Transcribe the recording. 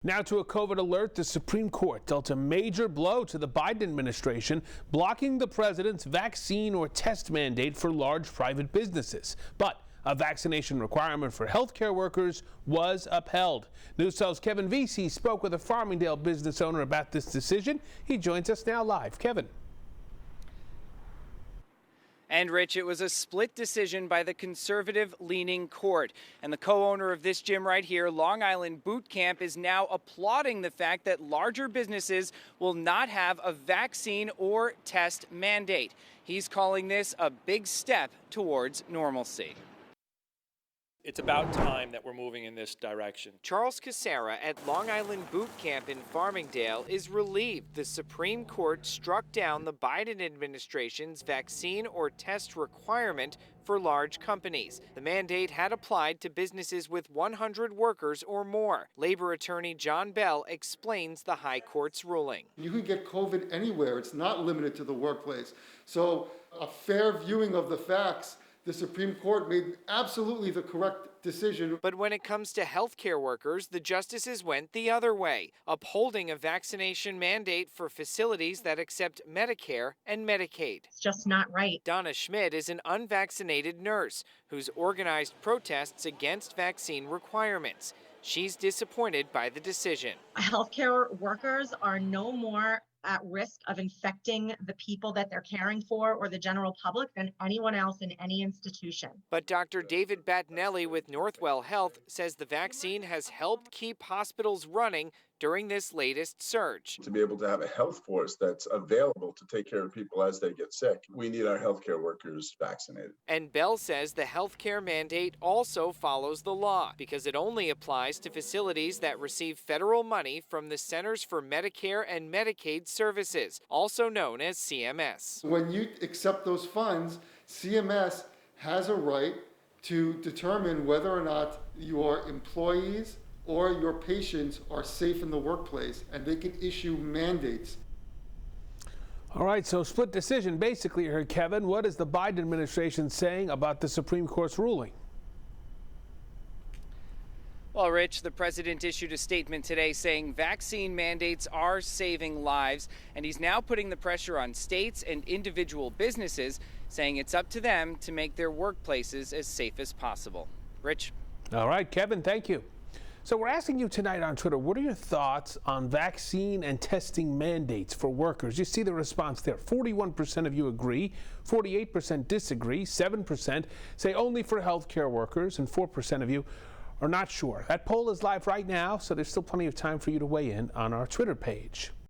Now to a COVID alert, the Supreme Court dealt a major blow to the Biden administration, blocking the president's vaccine or test mandate for large private businesses. But a vaccination requirement for healthcare workers was upheld. News 12's Kevin Vesey spoke with a Farmingdale business owner about this decision. He joins us now live. Kevin. And Rich, it was a split decision by the conservative-leaning court. And the co-owner of this gym right here, Long Island Boot Camp, is now applauding the fact that larger businesses will not have a vaccine or test mandate. He's calling this a big step towards normalcy. It's about time that we're moving in this direction. Charles Casera at Long Island Boot Camp in Farmingdale is relieved the Supreme Court struck down the Biden administration's vaccine or test requirement for large companies. The mandate had applied to businesses with 100 workers or more. Labor attorney John Bell explains the High Court's ruling. You can get COVID anywhere. It's not limited to the workplace. So a fair viewing of the facts, the Supreme Court made absolutely the correct decision. But when it comes to healthcare workers, the justices went the other way, upholding a vaccination mandate for facilities that accept Medicare and Medicaid. It's just not right. Donna Schmidt is an unvaccinated nurse who's organized protests against vaccine requirements. She's disappointed by the decision. Healthcare workers are no more at risk of infecting the people that they're caring for or the general public than anyone else in any institution. But Dr. David Battinelli with Northwell Health says the vaccine has helped keep hospitals running during this latest surge. To be able to have a health force that's available to take care of people as they get sick, we need our healthcare workers vaccinated. And Bell says the healthcare mandate also follows the law because it only applies to facilities that receive federal money from the Centers for Medicare and Medicaid Services, also known as CMS. When you accept those funds, CMS has a right to determine whether or not your employees or your patients are safe in the workplace, and they can issue mandates. All right, so split decision basically here, Kevin. What is the Biden administration saying about the Supreme Court's ruling? Well, Rich, the president issued a statement today saying vaccine mandates are saving lives, and he's now putting the pressure on states and individual businesses, saying it's up to them to make their workplaces as safe as possible. Rich? All right, Kevin, thank you. So we're asking you tonight on Twitter, what are your thoughts on vaccine and testing mandates for workers? You see the response there. 41% of you agree, 48% disagree, 7% say only for healthcare workers, and 4% of you are not sure. That poll is live right now, so there's still plenty of time for you to weigh in on our Twitter page.